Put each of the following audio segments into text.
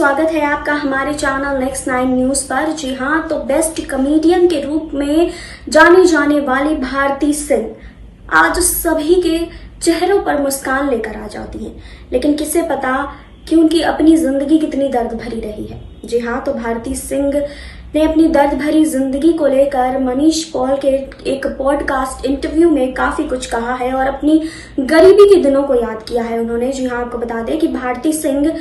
स्वागत है आपका हमारे चैनल नेक्स्ट 9 न्यूज पर। जी हाँ, तो बेस्ट कॉमेडियन के रूप में जानी जाने वाली भारती सिंह आज सभी के चेहरों पर मुस्कान लेकर आ जाती हैं, लेकिन किसे पता कि उनकी अपनी जिंदगी कितनी दर्द भरी रही है। जी हाँ, तो भारती सिंह ने अपनी दर्द भरी जिंदगी को लेकर मनीष पॉल के एक पॉडकास्ट इंटरव्यू में काफी कुछ कहा है और अपनी गरीबी के दिनों को याद किया है उन्होंने। जी हाँ, आपको बता दें कि भारती सिंह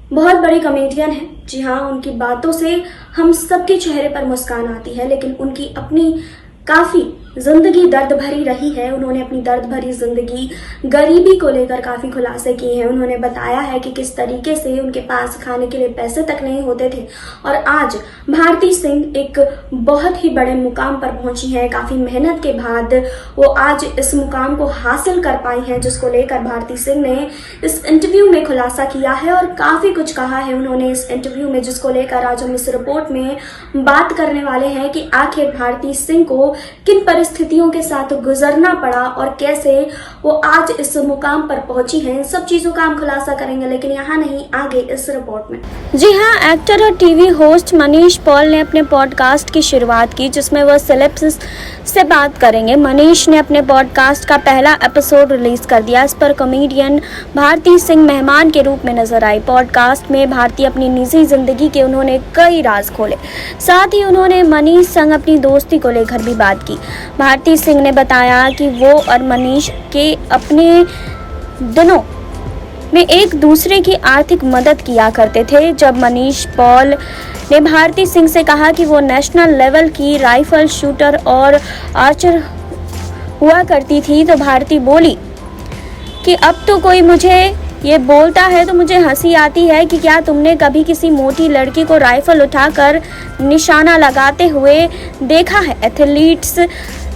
बहुत बड़ी कॉमेडियन है। जी हाँ, उनकी बातों से हम सबके चेहरे पर मुस्कान आती है, लेकिन उनकी अपनी काफी जिंदगी दर्द भरी रही है। उन्होंने अपनी दर्द भरी जिंदगी गरीबी को लेकर काफी खुलासे किए हैं। उन्होंने बताया है कि किस तरीके से उनके पास खाने के लिए पैसे तक नहीं होते थे और आज भारती सिंह एक बहुत ही बड़े मुकाम पर पहुंची है। काफी मेहनत के बाद वो आज इस मुकाम को हासिल कर पाई हैं, जिसको लेकर भारती सिंह ने इस इंटरव्यू में खुलासा किया है और काफी कुछ कहा है उन्होंने इस इंटरव्यू में, जिसको लेकर आज हम इस रिपोर्ट में बात करने वाले हैं कि आखिर भारती सिंह को किन परिस्थितियों के साथ गुजरना पड़ा और कैसे वो आज इस मुकाम पर पहुंची है। इन सब चीजों का हम खुलासा करेंगे, लेकिन यहाँ नहीं, आगे इस रिपोर्ट में। जी हाँ, एक्टर और टीवी होस्ट मनीष पॉल ने अपने पॉडकास्ट की शुरुआत की, जिसमें वह सेलेब्स से बात करेंगे। मनीष ने अपने पॉडकास्ट का पहला एपिसोड रिलीज कर दिया। इस पर कॉमेडियन भारती सिंह मेहमान के रूप में नजर आई। पॉडकास्ट में भारती अपनी निजी जिंदगी के उन्होंने कई राज खोले, साथ ही उन्होंने मनीष संग अपनी दोस्ती को लेकर भी बात की। भारती सिंह ने बताया कि वो और मनीष के अपने दिनों में एक दूसरे की आर्थिक मदद किया करते थे। जब मनीष पॉल ने भारती सिंह से कहा कि वो नेशनल लेवल की राइफल शूटर और आर्चर हुआ करती थी, तो भारती बोली कि अब तो कोई मुझे ये बोलता है तो मुझे हंसी आती है कि क्या तुमने कभी किसी मोटी लड़की को राइफल उठाकर निशाना लगाते हुए देखा है? एथलीट्स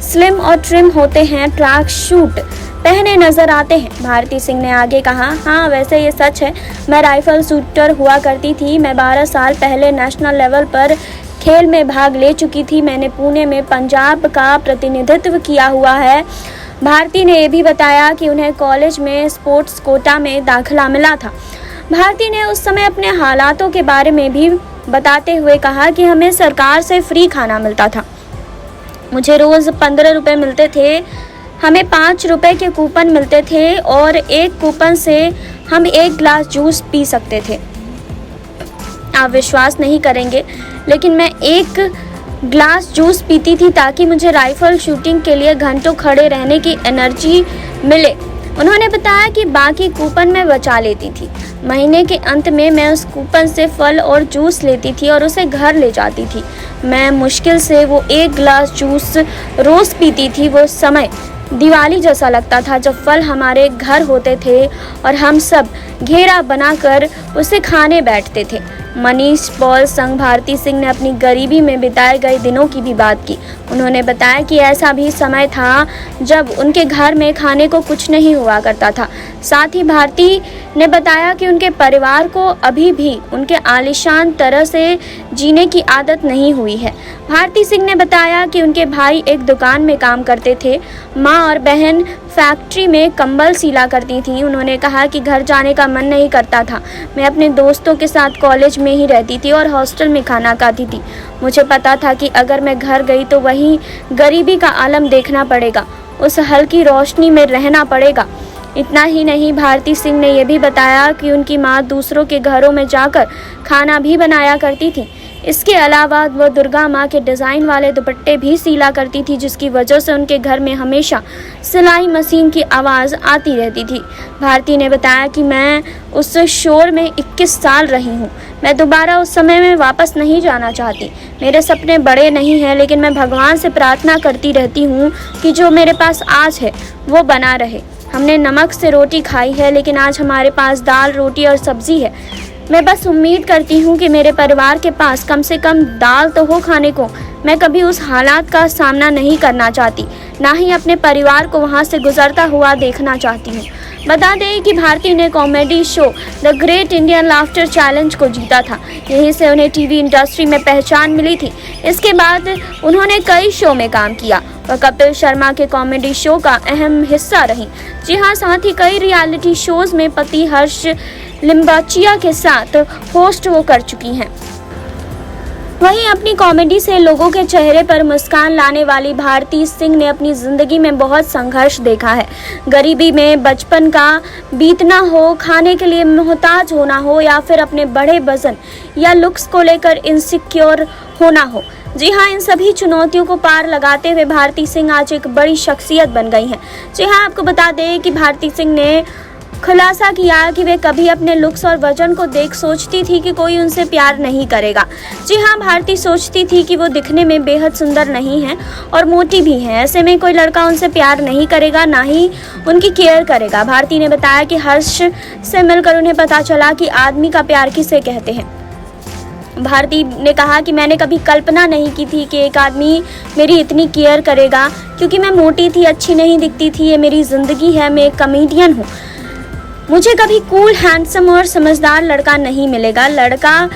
स्लिम और ट्रिम होते हैं, ट्रैक शूट पहने नजर आते हैं। भारती सिंह ने आगे कहा, हाँ वैसे ये सच है, मैं राइफल शूटर हुआ करती थी। मैं 12 साल पहले नेशनल लेवल पर खेल में भाग ले चुकी थी। मैंने पुणे में पंजाब का प्रतिनिधित्व किया हुआ है। भारती ने यह भी बताया कि उन्हें कॉलेज में स्पोर्ट्स कोटा में दाखिला मिला था। भारती ने उस समय अपने हालातों के बारे में भी बताते हुए कहा कि हमें सरकार से फ्री खाना मिलता था। मुझे रोज़ 15 रुपये मिलते थे। हमें 5 रुपये के कूपन मिलते थे और एक कूपन से हम 1 गिलास जूस पी सकते थे। आप विश्वास नहीं करेंगे, लेकिन मैं 1 गिलास जूस पीती थी ताकि मुझे राइफल शूटिंग के लिए घंटों खड़े रहने की एनर्जी मिले। उन्होंने बताया कि बाकी कूपन मैं बचा लेती थी। महीने के अंत में मैं उस कूपन से फल और जूस लेती थी और उसे घर ले जाती थी। मैं मुश्किल से वो 1 गिलास जूस रोज़ पीती थी। वो समय दिवाली जैसा लगता था जब फल हमारे घर होते थे और हम सब घेरा बनाकर उसे खाने बैठते थे। मनीष पॉल संग भारती सिंह ने अपनी गरीबी में बिताए गए दिनों की भी बात की। उन्होंने बताया कि ऐसा भी समय था जब उनके घर में खाने को कुछ नहीं हुआ करता था। साथ ही भारती ने बताया कि उनके परिवार को अभी भी उनके आलीशान तरह से जीने की आदत नहीं हुई है। भारती सिंह ने बताया कि उनके भाई एक दुकान में काम करते थे, माँ और बहन फैक्ट्री में कंबल सिला करती थी। उन्होंने कहा कि घर जाने का मन नहीं करता था। मैं अपने दोस्तों के साथ कॉलेज में ही रहती थी और हॉस्टल में खाना खाती थी। मुझे पता था कि अगर मैं घर गई तो वहीं गरीबी का आलम देखना पड़ेगा, उस हल्की रोशनी में रहना पड़ेगा। इतना ही नहीं, भारती सिंह ने यह भी बताया कि उनकी माँ दूसरों के घरों में जाकर खाना भी बनाया करती थी। इसके अलावा वो दुर्गा माँ के डिज़ाइन वाले दुपट्टे भी सिला करती थी, जिसकी वजह से उनके घर में हमेशा सिलाई मशीन की आवाज़ आती रहती थी। भारती ने बताया कि मैं उस शोर में 21 साल रही हूँ। मैं दोबारा उस समय में वापस नहीं जाना चाहती। मेरे सपने बड़े नहीं हैं, लेकिन मैं भगवान से प्रार्थना करती रहती हूँ कि जो मेरे पास आज है वो बना रहे। हमने नमक से रोटी खाई है, लेकिन आज हमारे पास दाल, रोटी और सब्ज़ी है। मैं बस उम्मीद करती हूँ कि मेरे परिवार के पास कम से कम दाल तो हो खाने को। मैं कभी उस हालात का सामना नहीं करना चाहती, ना ही अपने परिवार को वहाँ से गुजरता हुआ देखना चाहती हूँ। बता दें कि भारती ने comedy show the great Indian laughter challenge को जीता था। यहीं से उन्हें टीवी इंडस्ट्री में पहचान मिली थी। इसके बाद उन्होंने कई शो में काम किया। वह कपिल शर्मा के कॉमेडी शो का अहम हिस्सा रहीं। जी हाँ, साथ ही कई रियलिटी शोज में पति हर्ष लिम्बाचिया के साथ होस्ट वो कर चुकी हैं। वहीं अपनी कॉमेडी से लोगों के चेहरे पर मुस्कान लाने वाली भारती सिंह ने अपनी जिंदगी में बहुत संघर्ष देखा है। गरीबी में बचपन का बीतना हो, खाने के लिए मोहताज होना हो या फिर अपने बड़े वजन या लुक्स को लेकर इनसिक्योर होना हो। जी हाँ, इन सभी चुनौतियों को पार लगाते हुए भारती सिंह आज एक बड़ी शख्सियत बन गई हैं। जी हाँ, आपको बता दें कि भारती सिंह ने खुलासा किया कि वे कभी अपने लुक्स और वजन को देख सोचती थी कि कोई उनसे प्यार नहीं करेगा। जी हाँ, भारती सोचती थी कि वो दिखने में बेहद सुंदर नहीं हैं और मोटी भी हैं, ऐसे में कोई लड़का उनसे प्यार नहीं करेगा, ना ही उनकी केयर करेगा। भारती ने बताया कि हर्ष से मिलकर उन्हें पता चला कि आदमी का प्यार किसे कहते हैं। भारती ने कहा कि मैंने कभी कल्पना नहीं की थी कि एक आदमी मेरी इतनी केयर करेगा, क्योंकि मैं मोटी थी, अच्छी नहीं दिखती थी। ये मेरी ज़िंदगी है, मैं एक कॉमेडियन हूँ। मुझे कभी कूल, हैंडसम और समझदार लड़का नहीं मिलेगा। लड़का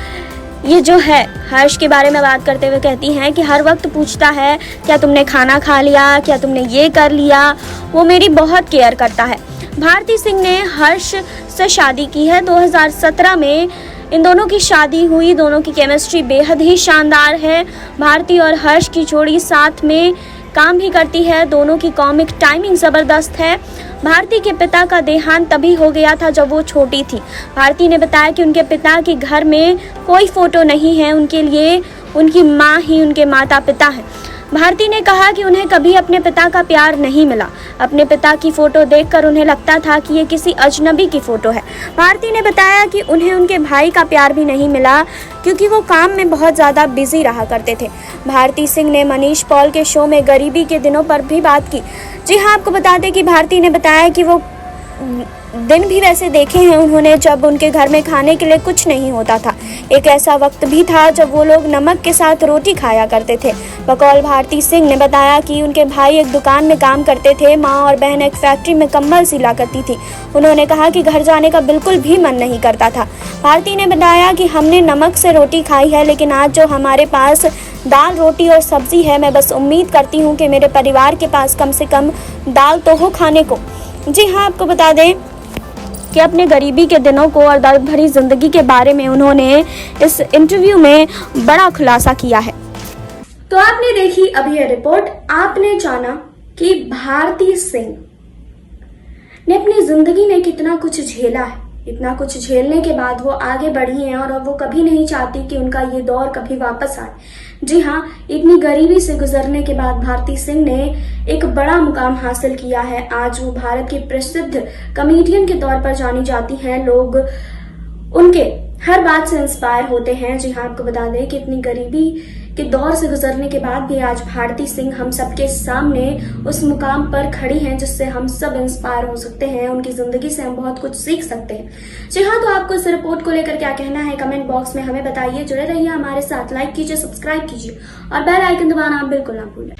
ये जो है, हर्ष के बारे में बात करते हुए कहती हैं कि हर वक्त पूछता है क्या तुमने खाना खा लिया, क्या तुमने ये कर लिया। वो मेरी बहुत केयर करता है। भारती सिंह ने हर्ष से शादी की है। 2017 में इन दोनों की शादी हुई। दोनों की केमिस्ट्री बेहद ही शानदार है। भारती और हर्ष की जोड़ी साथ में काम भी करती है। दोनों की कॉमिक टाइमिंग ज़बरदस्त है। भारती के पिता का देहांत तभी हो गया था जब वो छोटी थी। भारती ने बताया कि उनके पिता के घर में कोई फोटो नहीं है, उनके लिए उनकी माँ ही उनके माता पिता हैं। भारती ने कहा कि उन्हें कभी अपने पिता का प्यार नहीं मिला। अपने पिता की फ़ोटो देखकर उन्हें लगता था कि ये किसी अजनबी की फ़ोटो है। भारती ने बताया कि उन्हें उनके भाई का प्यार भी नहीं मिला, क्योंकि वो काम में बहुत ज़्यादा बिजी रहा करते थे। भारती सिंह ने मनीष पॉल के शो में गरीबी के दिनों पर भी बात की। जी हाँ, आपको बता दें कि भारती ने बताया कि वो दिन भी वैसे देखे हैं उन्होंने जब उनके घर में खाने के लिए कुछ नहीं होता था। एक ऐसा वक्त भी था जब वो लोग नमक के साथ रोटी खाया करते थे। बकौल भारती सिंह ने बताया कि उनके भाई एक दुकान में काम करते थे, माँ और बहन एक फैक्ट्री में कंबल सिला करती थी। उन्होंने कहा कि घर जाने का बिल्कुल भी मन नहीं करता था। भारती ने बताया कि हमने नमक से रोटी खाई है, लेकिन आज जो हमारे पास दाल, रोटी और सब्जी है, मैं बस उम्मीद करती हूँ कि मेरे परिवार के पास कम से कम दाल तो हो खाने को। जी हाँ, आपको बता दें कि अपने गरीबी के दिनों को और दर्द भरी जिंदगी के बारे में उन्होंने इस इंटरव्यू में बड़ा खुलासा किया है। तो आपने देखी अभी यह रिपोर्ट। आपने जाना कि भारती सिंह ने अपनी जिंदगी में कितना कुछ झेला है। इतना कुछ झेलने के बाद वो आगे बढ़ी हैं और अब वो कभी नहीं चाहती कि उनका ये दौर कभी वापस आए। जी हाँ, इतनी गरीबी से गुजरने के बाद भारती सिंह ने एक बड़ा मुकाम हासिल किया है। आज वो भारत की प्रसिद्ध कॉमेडियन के तौर पर जानी जाती हैं। लोग उनके हर बात से इंस्पायर होते हैं। जी हाँ, आपको बता दें कि इतनी गरीबी के दौर से गुजरने के बाद भी आज भारती सिंह हम सबके सामने उस मुकाम पर खड़ी हैं जिससे हम सब इंस्पायर हो सकते हैं। उनकी जिंदगी से हम बहुत कुछ सीख सकते हैं। जी हाँ, तो आपको इस रिपोर्ट को लेकर क्या कहना है कमेंट बॉक्स में हमें बताइए। जुड़े रहिए हमारे साथ, लाइक कीजिए, सब्सक्राइब कीजिए और बेल आइकन दबाना आप बिल्कुल ना भूलें।